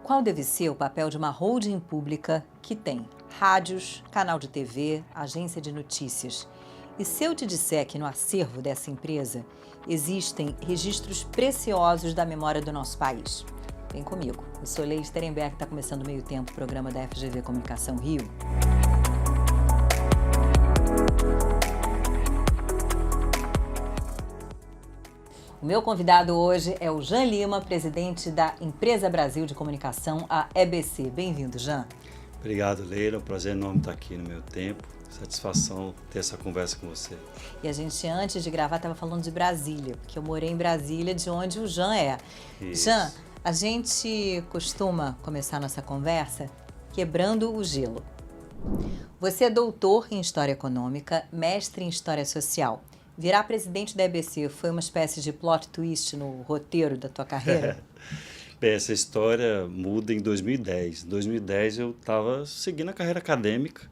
Qual deve ser o papel de uma holding pública que tem rádios, canal de TV, agência de notícias? E se eu te disser que no acervo dessa empresa existem registros preciosos da memória do nosso país? Vem comigo. Eu sou Leide Terenberg, está começando o Meio Tempo, programa da FGV Comunicação Rio. O meu convidado hoje é o Jean Lima, presidente da Empresa Brasil de Comunicação, a EBC. Bem-vindo, Jean. Obrigado, Leila. É um prazer enorme estar aqui no Meu Tempo. Satisfação ter essa conversa com você. E a gente, antes de gravar, estava falando de Brasília, porque eu morei em Brasília, de onde o Jean é. Isso. Jean, a gente costuma começar nossa conversa quebrando o gelo. Você é doutor em História Econômica, mestre em História Social. Virar presidente da EBC foi uma espécie de plot twist no roteiro da tua carreira? Bem, essa história muda em 2010. Em 2010 eu estava seguindo a carreira acadêmica,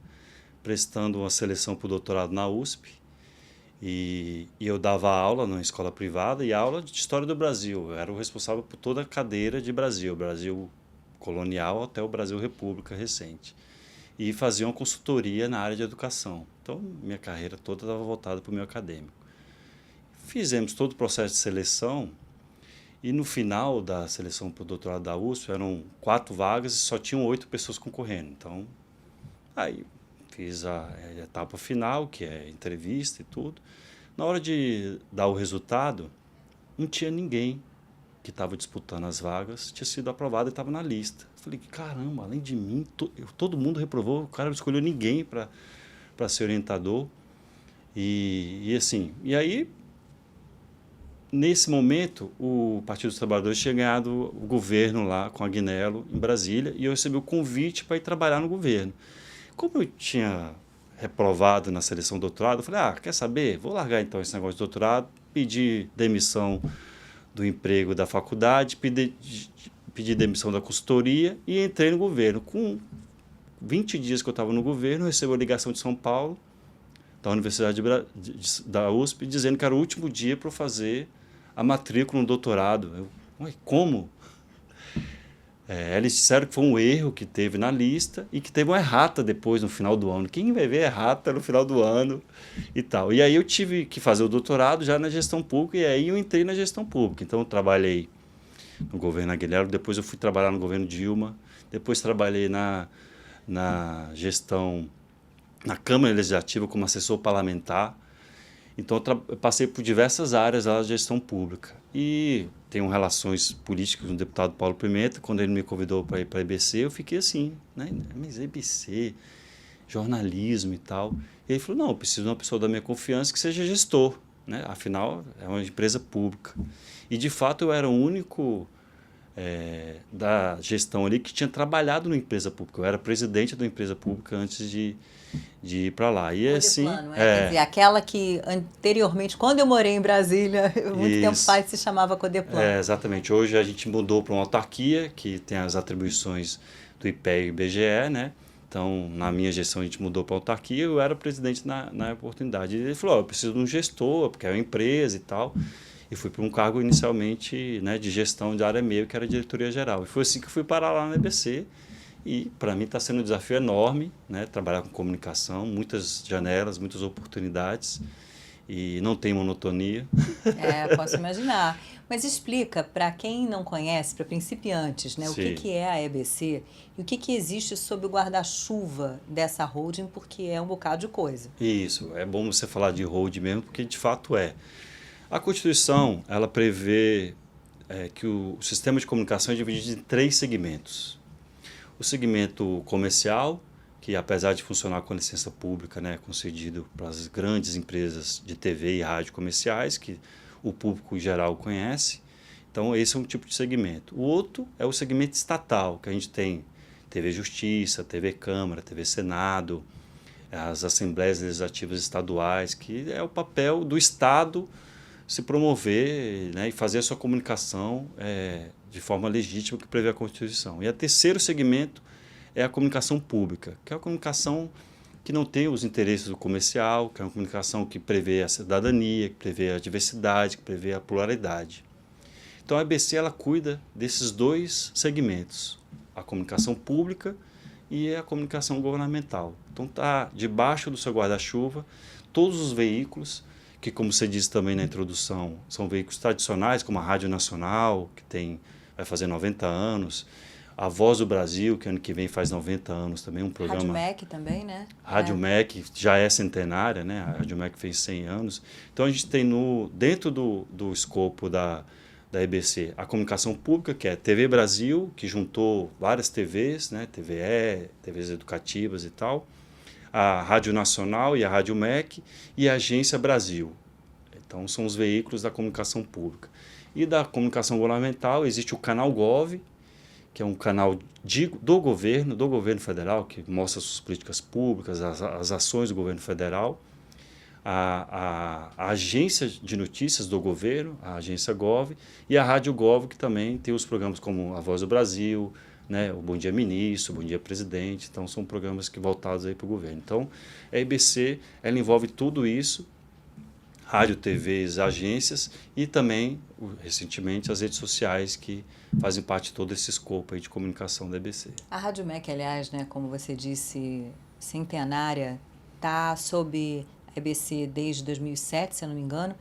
prestando uma seleção para o doutorado na USP. E eu dava aula numa escola privada e aula de História do Brasil. Eu era o responsável por toda a cadeira de Brasil, Brasil colonial até o Brasil República recente. E fazia uma consultoria na área de educação. Então, minha carreira toda estava voltada para o meio acadêmico. Fizemos todo o processo de seleção e no final da seleção para o doutorado da USP eram 4 vagas e só tinham 8 pessoas concorrendo. Então, aí fiz a etapa final, que é entrevista e tudo. Na hora de dar o resultado, não tinha ninguém que estava disputando as vagas, tinha sido aprovado e estava na lista. Falei, caramba, além de mim, todo mundo reprovou, o cara não escolheu ninguém para ser orientador. E aí, nesse momento, o Partido dos Trabalhadores tinha ganhado o governo lá com a Agnello, em Brasília, e eu recebi o convite para ir trabalhar no governo. Como eu tinha reprovado na seleção do doutorado, eu falei, quer saber? Vou largar então esse negócio de doutorado, pedir demissão do emprego da faculdade, pedi demissão da consultoria e entrei no governo. Com 20 dias que eu estava no governo, eu recebi uma ligação de São Paulo, da Universidade da USP, dizendo que era o último dia para eu fazer a matrícula no doutorado. Como? Eles disseram que foi um erro que teve na lista e que teve uma errata depois, no final do ano. Quem vai ver errata no final do ano e tal. E aí eu tive que fazer o doutorado já na gestão pública e aí eu entrei na gestão pública. Então eu trabalhei no governo Aguilera, depois eu fui trabalhar no governo Dilma, depois trabalhei na gestão, na Câmara Legislativa como assessor parlamentar. Então eu passei por diversas áreas da gestão pública e tenho relações políticas com o deputado Paulo Pimenta. Quando ele me convidou para ir para a EBC, eu fiquei assim, né? Mas EBC, jornalismo e tal. E ele falou, não, eu preciso de uma pessoa da minha confiança que seja gestor, né? Afinal, é uma empresa pública. E, de fato, eu era o único da gestão ali que tinha trabalhado numa empresa pública. Eu era presidente de uma empresa pública antes de ir para lá. E assim, Quer dizer, aquela que anteriormente, quando eu morei em Brasília, muito tempo faz, se chamava Codeplano. Exatamente. Hoje a gente mudou para uma autarquia que tem as atribuições do IPEA e IBGE, né? Então, na minha gestão, a gente mudou para a autarquia, eu era presidente na oportunidade. E ele falou, eu preciso de um gestor, porque é uma empresa e tal. E fui para um cargo inicialmente, né, de gestão de área meio, que era a diretoria geral. E foi assim que eu fui parar lá na EBC. E para mim está sendo um desafio enorme, né, trabalhar com comunicação, muitas janelas, muitas oportunidades e não tem monotonia. Posso imaginar. Mas explica para quem não conhece, para principiantes, né, o que é a EBC e o que existe sob o guarda-chuva dessa holding, porque é um bocado de coisa. Isso, é bom você falar de holding mesmo, porque de fato é. A Constituição, ela prevê que o sistema de comunicação é dividido em 3 segmentos. O segmento comercial, que apesar de funcionar com licença pública, né, concedido para as grandes empresas de TV e rádio comerciais, que o público em geral conhece, então esse é um tipo de segmento. O outro é o segmento estatal, que a gente tem TV Justiça, TV Câmara, TV Senado, as Assembleias Legislativas Estaduais, que é o papel do Estado se promover, né, e fazer a sua comunicação de forma legítima que prevê a Constituição. E o terceiro segmento é a comunicação pública, que é a comunicação que não tem os interesses do comercial, que é uma comunicação que prevê a cidadania, que prevê a diversidade, que prevê a pluralidade. Então a EBC ela cuida desses 2 segmentos. a comunicação pública e a comunicação governamental. Então está debaixo do seu guarda-chuva todos os veículos que, como você disse também na introdução, são veículos tradicionais, como a Rádio Nacional, que vai fazer 90 anos, a Voz do Brasil, que ano que vem faz 90 anos também, um programa... Rádio MEC também, né? Rádio MEC já é centenária, né? A Rádio MEC fez 100 anos. Então a gente tem dentro do escopo da EBC a comunicação pública, que é TV Brasil, que juntou várias TVs, né? TVE, TVs educativas e tal, a Rádio Nacional e a Rádio MEC e a Agência Brasil. Então são os veículos da comunicação pública. E da comunicação governamental existe o Canal Gov, que é um canal do governo federal, que mostra suas políticas públicas, as ações do governo federal, a agência de notícias do governo, a agência Gov, e a Rádio Gov, que também tem os programas como A Voz do Brasil, né, o Bom Dia Ministro, o Bom Dia Presidente. Então são programas voltados para o governo. Então a EBC ela envolve tudo isso, rádio, TVs, agências e também, recentemente, as redes sociais que fazem parte de todo esse escopo aí de comunicação da EBC. A Rádio MEC, aliás, né, como você disse, centenária, está sob a EBC desde 2007, se eu não me engano.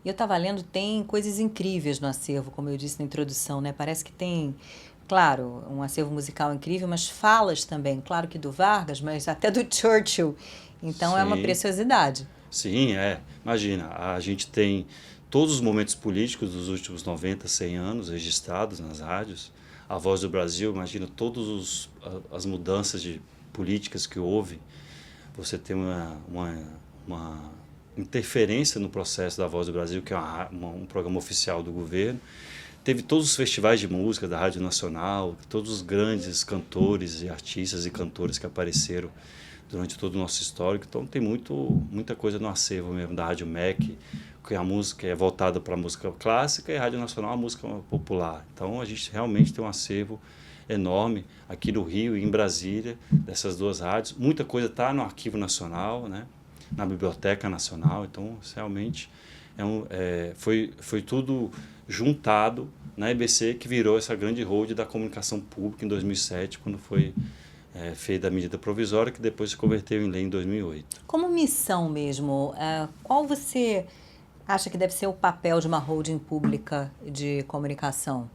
E eu estava lendo, tem coisas incríveis no acervo, como eu disse na introdução, né? Parece que tem, claro, um acervo musical incrível, mas falas também, claro que do Vargas, mas até do Churchill. Então Sim. É uma preciosidade. Sim, imagina, a gente tem todos os momentos políticos dos últimos 90, 100 anos registrados nas rádios. A Voz do Brasil, imagina todas as mudanças de políticas que houve. Você tem uma interferência no processo da Voz do Brasil, que é um programa oficial do governo. Teve todos os festivais de música da Rádio Nacional, todos os grandes cantores e artistas e cantoras que apareceram durante todo o nosso histórico. Então tem muita coisa no acervo mesmo da Rádio MEC, que a música é voltada para a música clássica, e a Rádio Nacional a música popular. Então a gente realmente tem um acervo enorme aqui no Rio e em Brasília, dessas duas rádios. Muita coisa está no Arquivo Nacional, né? Na Biblioteca Nacional. Então realmente foi tudo juntado na EBC, que virou essa grande holding da comunicação pública em 2007, quando foi feita a medida provisória, que depois se converteu em lei em 2008. Como missão mesmo, qual você acha que deve ser o papel de uma holding pública de comunicação?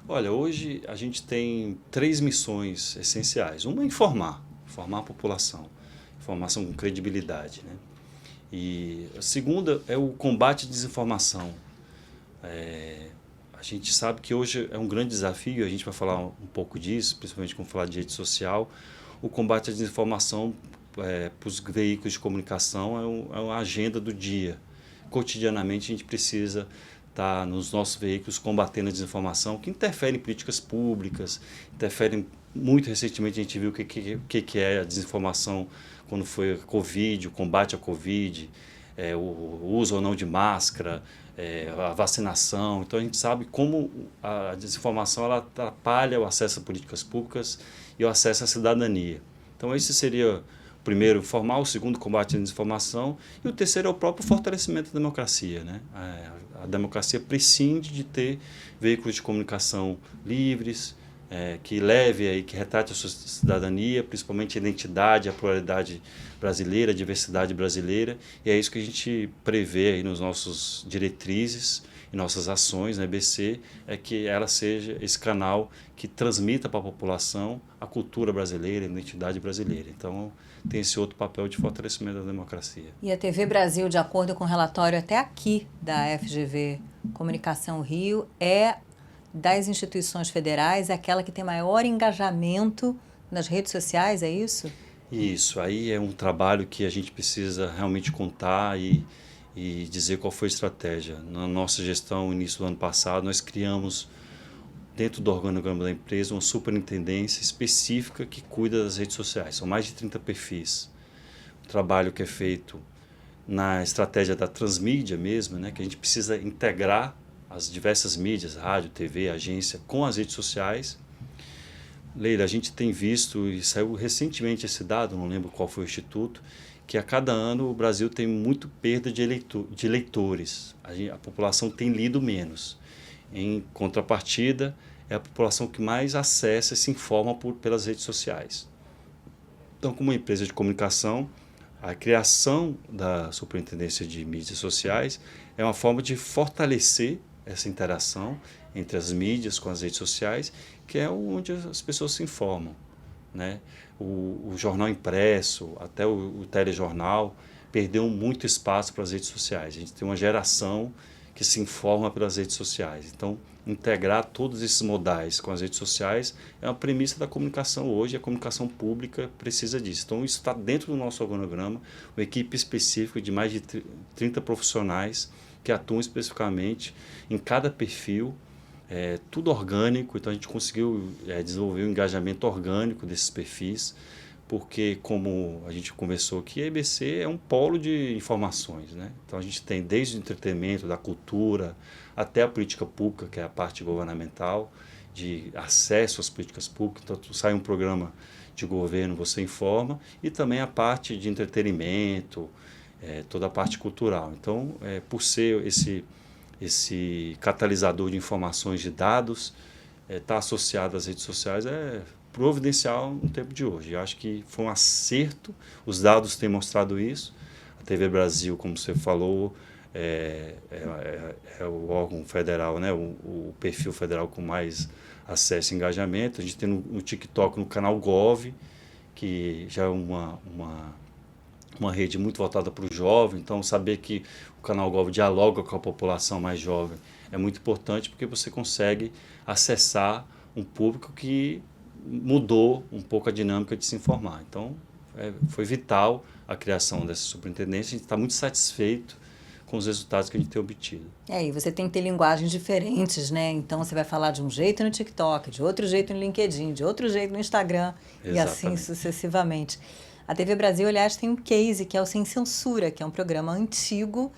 Olha, hoje a gente tem 3 missões essenciais. Uma é informar a população, informação com credibilidade, né? E a segunda é o combate à desinformação. A gente sabe que hoje é um grande desafio, a gente vai falar um pouco disso, principalmente quando falar de rede social. O combate à desinformação para os veículos de comunicação é uma agenda do dia. Cotidianamente a gente precisa estar nos nossos veículos combatendo a desinformação, que interfere em políticas públicas, muito recentemente a gente viu o que é a desinformação quando foi a Covid, o combate à Covid, o uso ou não de máscara, a vacinação. Então a gente sabe como a desinformação ela atrapalha o acesso a políticas públicas e o acesso à cidadania. Então esse seria o primeiro, informar; o segundo, combate à desinformação; e o terceiro é o próprio fortalecimento da democracia, né? A democracia prescinde de ter veículos de comunicação livres, que que retrate a sua cidadania, principalmente a identidade, a pluralidade brasileira, a diversidade brasileira, e é isso que a gente prevê aí nos nossos diretrizes e nossas ações na EBC, é que ela seja esse canal que transmita para a população a cultura brasileira, a identidade brasileira. Então, tem esse outro papel de fortalecimento da democracia. E a TV Brasil, de acordo com o relatório até aqui da FGV Comunicação Rio, é das instituições federais aquela que tem maior engajamento nas redes sociais, é isso? Isso, aí é um trabalho que a gente precisa realmente contar e dizer qual foi a estratégia. Na nossa gestão, no início do ano passado, nós criamos, dentro do organograma da empresa, uma superintendência específica que cuida das redes sociais. São mais de 30 perfis. O trabalho que é feito na estratégia da transmídia mesmo, né, que a gente precisa integrar as diversas mídias, rádio, TV, agência, com as redes sociais. Leila, a gente tem visto, e saiu recentemente esse dado, não lembro qual foi o instituto, que a cada ano o Brasil tem muito perda de leitores. A população tem lido menos. Em contrapartida, é a população que mais acessa e se informa pelas redes sociais. Então, como uma empresa de comunicação, a criação da Superintendência de Mídias Sociais é uma forma de fortalecer essa interação entre as mídias com as redes sociais, que é onde as pessoas se informam, né? O jornal impresso, até o telejornal, perdeu muito espaço para as redes sociais. A gente tem uma geração que se informa pelas redes sociais. Então, integrar todos esses modais com as redes sociais é uma premissa da comunicação hoje, e a comunicação pública precisa disso. Então, isso está dentro do nosso organograma, uma equipe específica de mais de 30 profissionais que atuam especificamente em cada perfil, tudo orgânico. Então, a gente conseguiu desenvolver um engajamento orgânico desses perfis, porque, como a gente conversou aqui, a EBC é um polo de informações, né? Então, a gente tem desde o entretenimento, da cultura, até a política pública, que é a parte governamental, de acesso às políticas públicas. Então, sai um programa de governo, você informa, e também a parte de entretenimento, toda a parte cultural. Então, por ser esse catalisador de informações, de dados, está associado às redes sociais, providencial no tempo de hoje. Eu acho que foi um acerto, os dados têm mostrado isso. A TV Brasil, como você falou, é o órgão federal, né? o perfil federal com mais acesso e engajamento. A gente tem no TikTok, no canal Gov, que já é uma rede muito voltada para o jovem. Então, saber que o canal Gov dialoga com a população mais jovem é muito importante, porque você consegue acessar um público que mudou um pouco a dinâmica de se informar. Então, foi vital a criação dessa superintendência. A gente está muito satisfeito com os resultados que a gente tem obtido. E você tem que ter linguagens diferentes, né? Então, você vai falar de um jeito no TikTok, de outro jeito no LinkedIn, de outro jeito no Instagram, Exatamente. E assim sucessivamente. A TV Brasil, aliás, tem um case, que é o Sem Censura, que é um programa antigo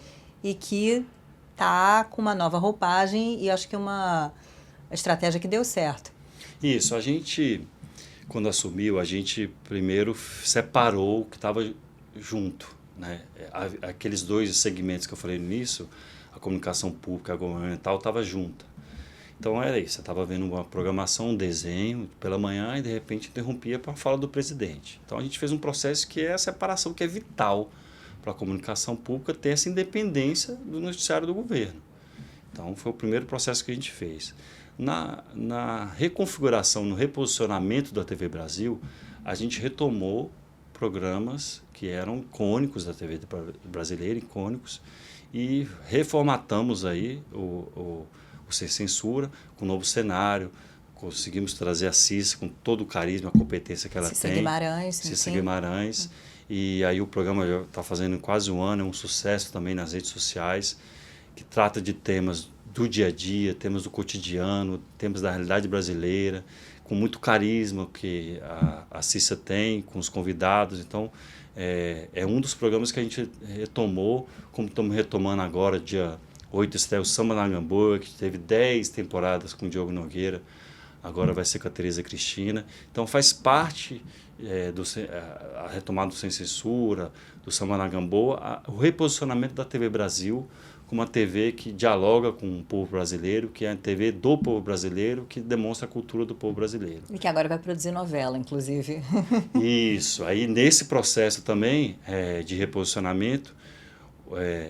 e que está com uma nova roupagem, e acho que é uma estratégia que deu certo. Isso, a gente, quando assumiu, a gente primeiro separou o que estava junto, né? Aqueles dois segmentos que eu falei no início, a comunicação pública e a governamental, estava junta. Então era isso, você estava vendo uma programação, um desenho pela manhã, e de repente interrompia para a fala do presidente. Então a gente fez um processo que é a separação, que é vital para a comunicação pública ter essa independência do noticiário do governo. Então foi o primeiro processo que a gente fez. Na reconfiguração, no reposicionamento da TV Brasil, a gente retomou programas que eram icônicos da TV brasileira, icônicos, e reformatamos aí o Sem Censura, com um novo cenário. Conseguimos trazer a Cissa com todo o carisma, a competência que ela Cissa tem. Guimarães. Cissa Guimarães. E aí o programa já está fazendo quase um ano, é um sucesso também nas redes sociais, que trata de temas do dia a dia, temas do cotidiano, temas da realidade brasileira, com muito carisma que a Cissa tem com os convidados. Então, é um dos programas que a gente retomou, como estamos retomando agora, dia 8 estreia o Samba na Gamboa, que teve 10 temporadas com o Diogo Nogueira, agora vai ser com a Tereza Cristina. Então, faz parte a retomada do Sem Censura, do Samba na Gamboa, o reposicionamento da TV Brasil como uma TV que dialoga com o povo brasileiro, que é a TV do povo brasileiro, que demonstra a cultura do povo brasileiro. E que agora vai produzir novela, inclusive. Isso. Aí, nesse processo também de reposicionamento,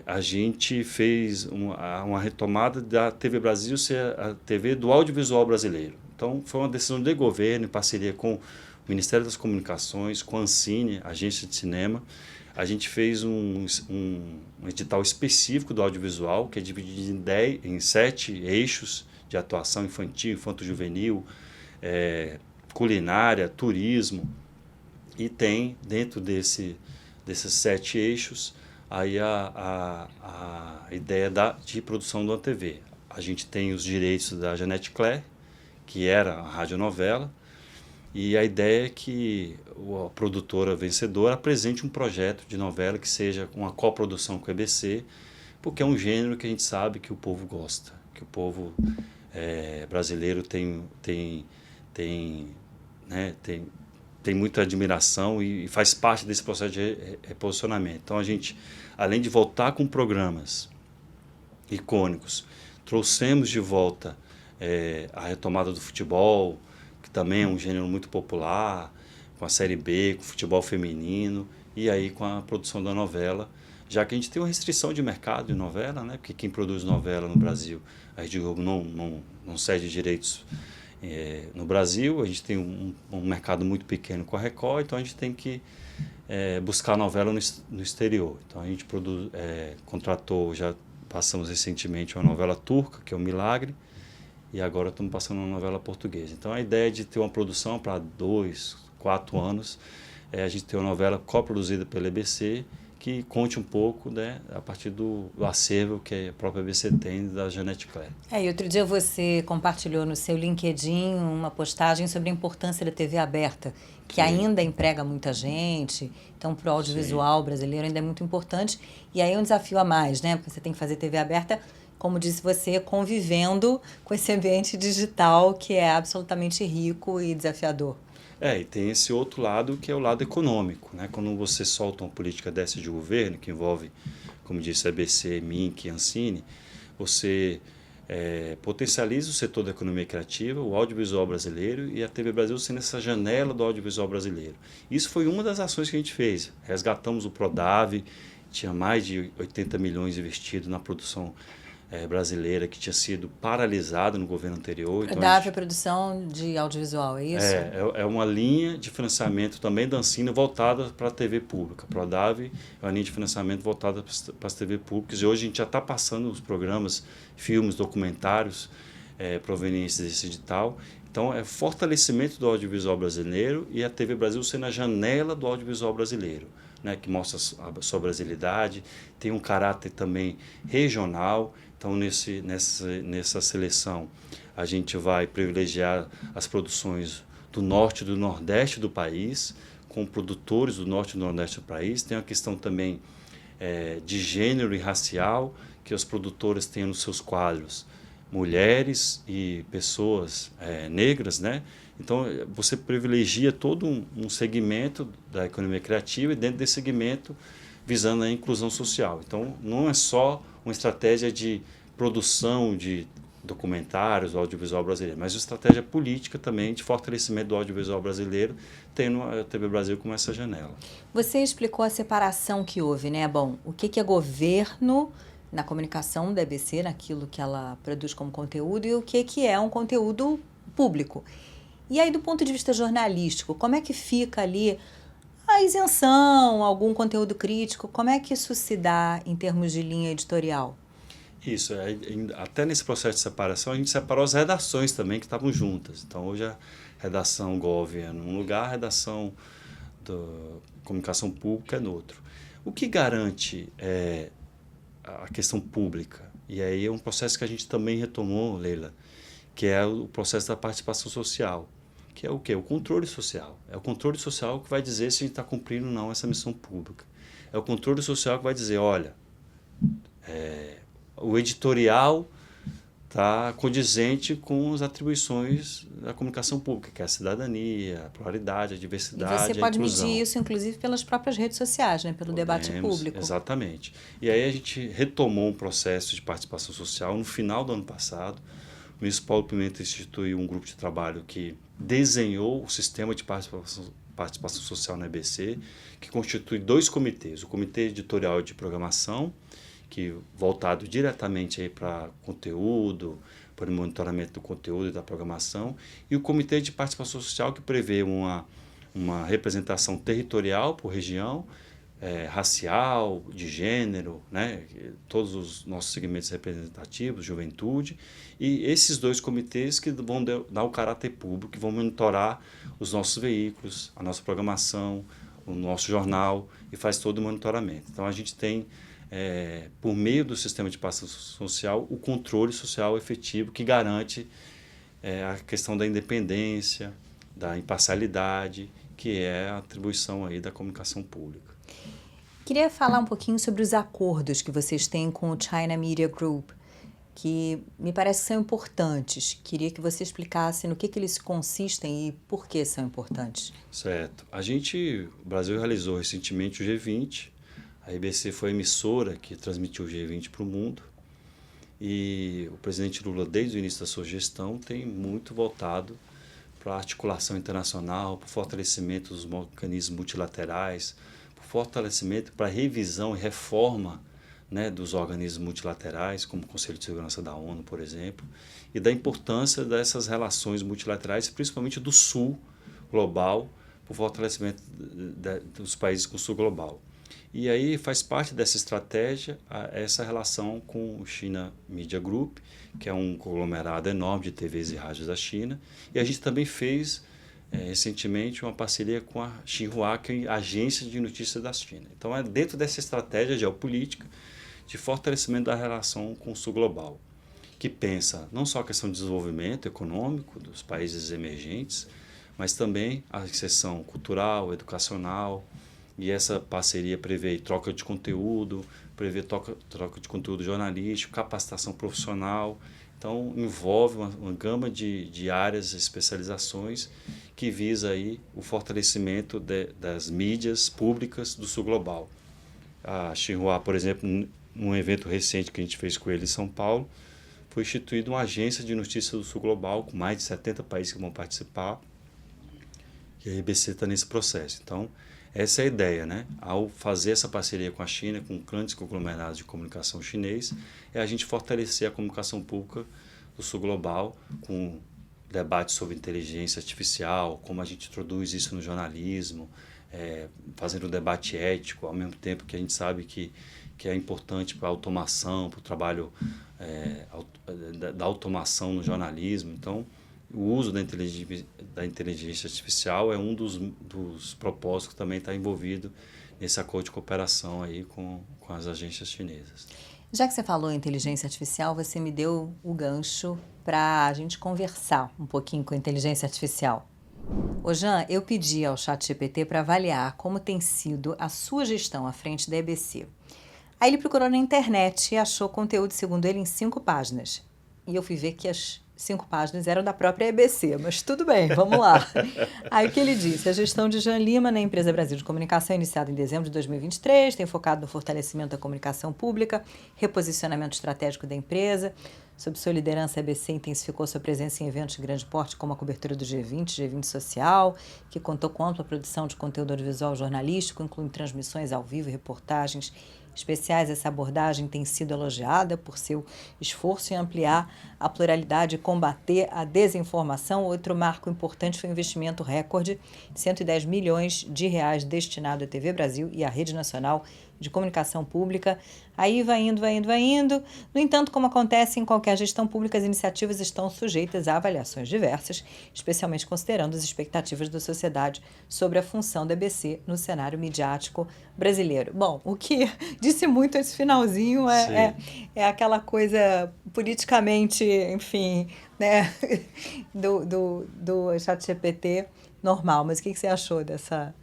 a gente fez uma retomada da TV Brasil ser a TV do audiovisual brasileiro. Então, foi uma decisão de governo, em parceria com o Ministério das Comunicações, com a Ancine, Agência de Cinema. A gente fez um edital específico do audiovisual, que é dividido em 7 eixos de atuação: infantil, infanto-juvenil, culinária, turismo. E tem, dentro desses 7 eixos, aí a ideia de produção de uma TV. A gente tem os direitos da Janete Claire, que era a radionovela, e a ideia é que a produtora vencedora apresente um projeto de novela que seja uma coprodução com a EBC, porque é um gênero que a gente sabe que o povo gosta, que o povo brasileiro tem muita admiração e faz parte desse processo de reposicionamento. Então, a gente, além de voltar com programas icônicos, trouxemos de volta a retomada do futebol, que também é um gênero muito popular, com a Série B, com o futebol feminino, e aí com a produção da novela, já que a gente tem uma restrição de mercado de novela, né? Porque quem produz novela no Brasil, a Rede Globo não cede direitos no Brasil, a gente tem um mercado muito pequeno com a Record, então a gente tem que buscar novela no exterior. Então a gente contratou, já passamos recentemente uma novela turca, que é o Milagre, e agora estamos passando uma novela portuguesa. Então a ideia de ter uma produção para 2, 4 anos é a gente ter uma novela coproduzida pela EBC, que conte um pouco, né, a partir do acervo que a própria EBC tem da Janete Claire. E outro dia você compartilhou no seu LinkedIn uma postagem sobre a importância da TV aberta, que ainda emprega muita gente, então para o audiovisual brasileiro ainda é muito importante. E aí é um desafio a mais, né? Porque você tem que fazer TV aberta, como disse você, convivendo com esse ambiente digital que é absolutamente rico e desafiador. E tem esse outro lado que é o lado econômico, né? Quando você solta uma política dessa de governo, que envolve, como disse a EBC, MINC e Ancine, você potencializa o setor da economia criativa, o audiovisual brasileiro, e a TV Brasil sendo essa janela do audiovisual brasileiro. Isso foi uma das ações que a gente fez. Resgatamos o Prodave, tinha mais de 80 milhões investidos na produção brasileira, que tinha sido paralisada no governo anterior. Prodave é produção de audiovisual, é isso? É uma linha de financiamento também da Ancine voltada para a TV pública. Prodave é uma linha de financiamento voltada para as TV públicas, e hoje a gente já está passando os programas, filmes, documentários provenientes desse edital. Então, é fortalecimento do audiovisual brasileiro e a TV Brasil sendo a janela do audiovisual brasileiro, né, que mostra a sua brasilidade, tem um caráter também regional. Então, nessa seleção, a gente vai privilegiar as produções do norte e do nordeste do país, com produtores do norte e do nordeste do país. Tem a questão também de gênero e racial, que os produtores têm nos seus quadros mulheres e pessoas negras, né? Então, você privilegia todo um segmento da economia criativa, e dentro desse segmento visando a inclusão social. Então, não é só uma estratégia de produção de documentários do audiovisual brasileiro, mas uma estratégia política também de fortalecimento do audiovisual brasileiro, tendo a TV Brasil como essa janela. Você explicou a separação que houve, né? Bom, o que é governo na comunicação da EBC, naquilo que ela produz como conteúdo, e o que é um conteúdo público. E aí, do ponto de vista jornalístico, como é que fica ali a isenção, algum conteúdo crítico? Como é que isso se dá em termos de linha editorial? Isso, até nesse processo de separação, a gente separou as redações também que estavam juntas. Então, hoje a redação Gov é num lugar, a redação da comunicação pública é no outro. O que garante a questão pública? E aí é um processo que a gente também retomou, Leila, que é o processo da participação social, que é o quê? O controle social. É o controle social que vai dizer se a gente está cumprindo ou não essa missão pública. É o controle social que vai dizer, olha, o editorial está condizente com as atribuições da comunicação pública, que é a cidadania, a pluralidade, a diversidade, a inclusão. E você pode medir isso, inclusive, pelas próprias redes sociais, né? Pelo debate público. Exatamente. E aí a gente retomou um processo de participação social no final do ano passado. O ministro Paulo Pimenta instituiu um grupo de trabalho que desenhou o sistema de participação social na EBC, que constitui 2 comitês. O Comitê Editorial de Programação, que voltado diretamente para conteúdo, para o monitoramento do conteúdo e da programação, e o Comitê de Participação Social, que prevê uma representação territorial por região, racial, de gênero, né? Todos os nossos segmentos representativos, juventude, e esses 2 comitês que vão dar o caráter público, que vão monitorar os nossos veículos, a nossa programação, o nosso jornal, e faz todo o monitoramento. Então, a gente tem, por meio do sistema de participação social, o controle social efetivo que garante a questão da independência, da imparcialidade, que é a atribuição aí da comunicação pública. Queria falar um pouquinho sobre os acordos que vocês têm com o China Media Group, que me parece que são importantes. Queria que você explicasse no que eles consistem e por que são importantes. Certo. O Brasil realizou recentemente o G20, a EBC foi a emissora que transmitiu o G20 para o mundo, E o presidente Lula, desde o início da sua gestão, tem muito voltado para a articulação internacional, para o fortalecimento dos mecanismos multilaterais, para o fortalecimento, para a revisão e reforma, né, dos organismos multilaterais, como o Conselho de Segurança da ONU, por exemplo, e da importância dessas relações multilaterais, principalmente do Sul global, para o fortalecimento dos países com o Sul global. E aí faz parte dessa estratégia essa relação com o China Media Group, que é um conglomerado enorme de TVs e rádios da China. E a gente também fez recentemente uma parceria com a Xinhua, que é a agência de notícias da China. Então é dentro dessa estratégia geopolítica de fortalecimento da relação com o Sul global, que pensa não só a questão de desenvolvimento econômico dos países emergentes, mas também a questão cultural, educacional. E essa parceria prevê troca de conteúdo, prevê troca de conteúdo jornalístico, capacitação profissional. Então, envolve uma gama de áreas e especializações que visa aí o fortalecimento das mídias públicas do Sul global. A Xinhua, por exemplo, num evento recente que a gente fez com ele em São Paulo, foi instituída uma agência de notícias do Sul global, com mais de 70 países que vão participar, e a RBC está nesse processo. Então, essa é a ideia, né? Ao fazer essa parceria com a China, com grandes conglomerados de comunicação chinês, é a gente fortalecer a comunicação pública do Sul global, com debates sobre inteligência artificial, como a gente introduz isso no jornalismo, fazendo um debate ético, ao mesmo tempo que a gente sabe que é importante para a automação, para o trabalho da automação no jornalismo. Então, o uso da inteligência artificial é um dos propósitos que também está envolvido nesse acordo de cooperação aí com as agências chinesas. Já que você falou em inteligência artificial, você me deu o gancho para a gente conversar um pouquinho com a inteligência artificial. Ô Jean, eu pedi ao ChatGPT para avaliar como tem sido a sua gestão à frente da EBC. Aí ele procurou na internet e achou conteúdo, segundo ele, em 5 páginas. E eu fui ver que as 5 páginas eram da própria EBC, mas tudo bem, vamos lá. Aí o que ele disse? A gestão de Jean Lima na Empresa Brasil de Comunicação, iniciada em dezembro de 2023, tem focado no fortalecimento da comunicação pública, reposicionamento estratégico da empresa. Sob sua liderança, a EBC intensificou sua presença em eventos de grande porte, como a cobertura do G20 Social, que contou com ampla produção de conteúdo audiovisual jornalístico, incluindo transmissões ao vivo e reportagens especiais. Essa abordagem tem sido elogiada por seu esforço em ampliar a pluralidade e combater a desinformação. Outro marco importante foi o investimento recorde de 110 milhões de reais destinado à TV Brasil e à Rede Nacional de Comunicação Pública. Aí vai indo. No entanto, como acontece em qualquer gestão pública, as iniciativas estão sujeitas a avaliações diversas, especialmente considerando as expectativas da sociedade sobre a função da EBC no cenário midiático brasileiro. Bom, o que disse muito esse finalzinho é aquela coisa politicamente, enfim, né, do ChatGPT normal. Mas o que você achou dessa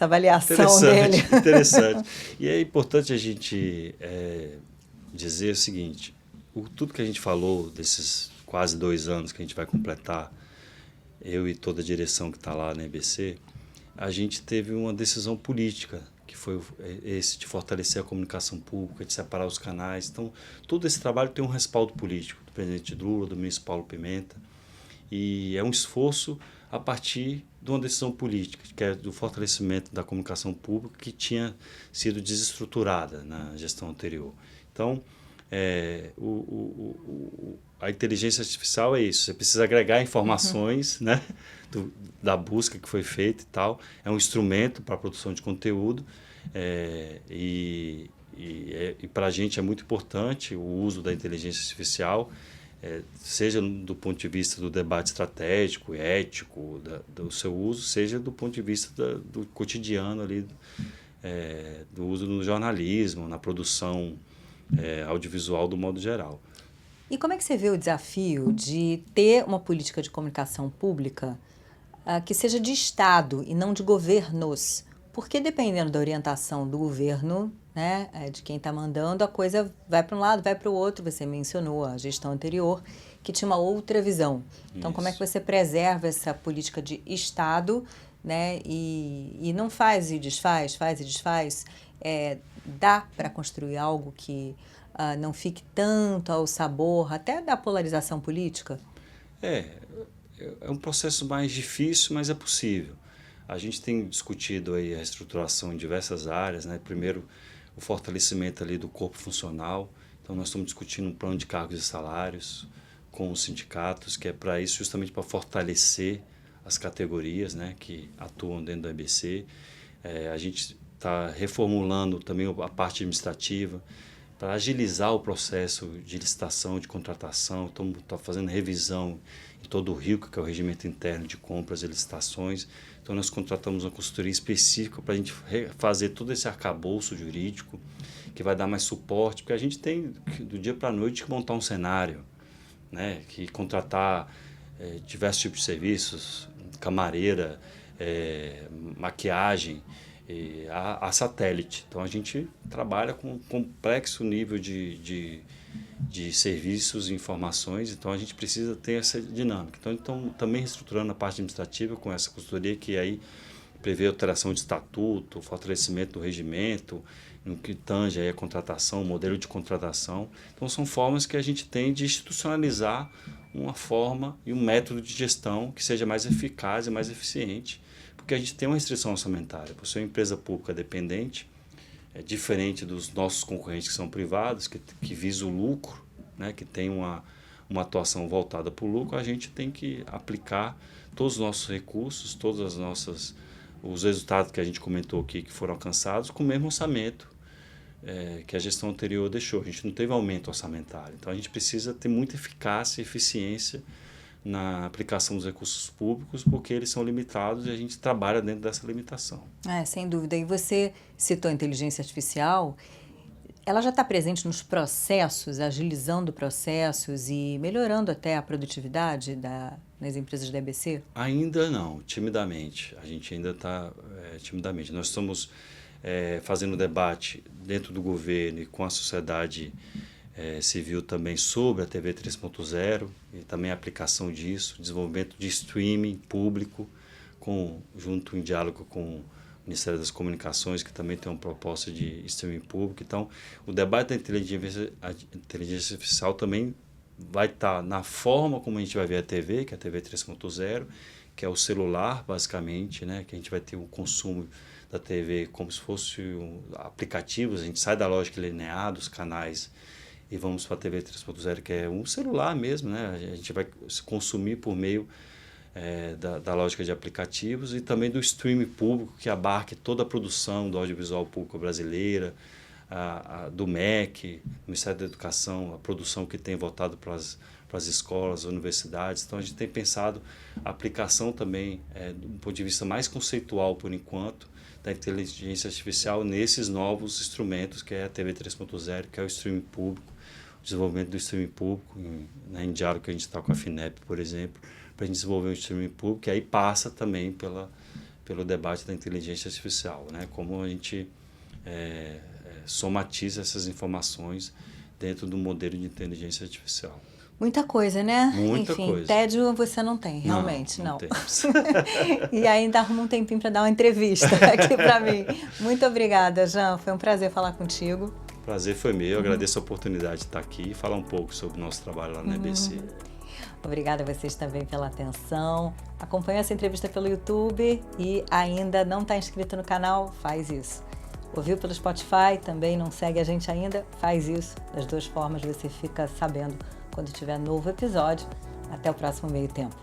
avaliação dele? Interessante. E é importante a gente dizer o seguinte, tudo que a gente falou desses quase 2 anos que a gente vai completar, eu e toda a direção que está lá na EBC, a gente teve uma decisão política, que foi esse de fortalecer a comunicação pública, de separar os canais. Então, todo esse trabalho tem um respaldo político do presidente Lula, do ministro Paulo Pimenta, e é um esforço a partir de uma decisão política, que é do fortalecimento da comunicação pública, que tinha sido desestruturada na gestão anterior. Então, a inteligência artificial é isso, você precisa agregar informações, né, da busca que foi feita e tal, é um instrumento para a produção de conteúdo, e para a gente é muito importante o uso da inteligência artificial, seja do ponto de vista do debate estratégico, ético, do seu uso, seja do ponto de vista do cotidiano ali, do uso no jornalismo, na produção audiovisual do modo geral. E como é que você vê o desafio de ter uma política de comunicação pública que seja de Estado e não de governos? Porque dependendo da orientação do governo, né, de quem está mandando, a coisa vai para um lado, vai para o outro. Você mencionou a gestão anterior, que tinha uma outra visão. Então, como é que você preserva essa política de Estado, né, e não faz e desfaz? Dá para construir algo que não fique tanto ao sabor até da polarização política? É um processo mais difícil, mas é possível. A gente tem discutido aí a reestruturação em diversas áreas, né? Primeiro, o fortalecimento ali do corpo funcional. Então, nós estamos discutindo um plano de cargos e salários com os sindicatos, que é para isso, justamente para fortalecer as categorias, né, que atuam dentro do EBC. A gente está reformulando também a parte administrativa para agilizar o processo de licitação, de contratação. Estamos fazendo revisão em todo o Rio, que é o regimento interno de compras e licitações. Então, nós contratamos uma consultoria específica para a gente fazer todo esse arcabouço jurídico, que vai dar mais suporte, porque a gente tem, do dia para a noite, que montar um cenário, né, que contratar diversos tipos de serviços, camareira, maquiagem, a satélite. Então, a gente trabalha com um complexo nível de serviços e informações, então a gente precisa ter essa dinâmica. Então, estamos também reestruturando a parte administrativa com essa consultoria, que aí prevê alteração de estatuto, fortalecimento do regimento, no que tange aí a contratação, o modelo de contratação. Então, são formas que a gente tem de institucionalizar uma forma e um método de gestão que seja mais eficaz e mais eficiente, porque a gente tem uma restrição orçamentária. Por ser uma empresa pública dependente, é diferente dos nossos concorrentes que são privados, que visam o lucro, né, que tem uma atuação voltada para o lucro. A gente tem que aplicar todos os nossos recursos, os resultados que a gente comentou aqui que foram alcançados com o mesmo orçamento que a gestão anterior deixou. A gente não teve aumento orçamentário. Então, a gente precisa ter muita eficácia e eficiência na aplicação dos recursos públicos, porque eles são limitados e a gente trabalha dentro dessa limitação. Sem dúvida. E você citou a inteligência artificial. Ela já está presente nos processos, agilizando processos e melhorando até a produtividade nas empresas da EBC? Ainda não, timidamente. A gente ainda está timidamente. Nós estamos fazendo debate dentro do governo e com a sociedade civil também sobre a TV 3.0 e também a aplicação disso, desenvolvimento de streaming público, junto em diálogo com o Ministério das Comunicações, que também tem uma proposta de streaming público. Então, o debate da inteligência artificial também vai estar na forma como a gente vai ver a TV, que é a TV 3.0, que é o celular, basicamente, né? Que a gente vai ter o consumo da TV como se fosse aplicativos. A gente sai da lógica linear dos canais e vamos para a TV 3.0, que é um celular mesmo, né? A gente vai se consumir por meio da lógica de aplicativos e também do streaming público, que abarque toda a produção do audiovisual público brasileira, do MEC, Ministério da Educação, a produção que tem voltado para as escolas, universidades. Então, a gente tem pensado a aplicação também, do ponto de vista mais conceitual, por enquanto, da inteligência artificial nesses novos instrumentos, que é a TV 3.0, que é o streaming público, o desenvolvimento do streaming público, em diálogo que a gente está com a FINEP, por exemplo, para a gente desenvolver um streaming público, que aí passa também pelo debate da inteligência artificial, né? Como a gente somatiza essas informações dentro do modelo de inteligência artificial. Muita coisa, né? Muita Enfim, coisa. Tédio você não tem, realmente, não. Temos. E ainda arruma um tempinho para dar uma entrevista aqui para mim. Muito obrigada, Jean. Foi um prazer falar contigo. Prazer foi meu. Agradeço a oportunidade de estar aqui e falar um pouco sobre o nosso trabalho lá na EBC. Obrigada a vocês também pela atenção. Acompanhe essa entrevista pelo YouTube e ainda não está inscrito no canal? Faz isso. Ouviu pelo Spotify? Também não segue a gente ainda? Faz isso. Das duas formas você fica sabendo quando tiver novo episódio. Até o próximo Meio Tempo.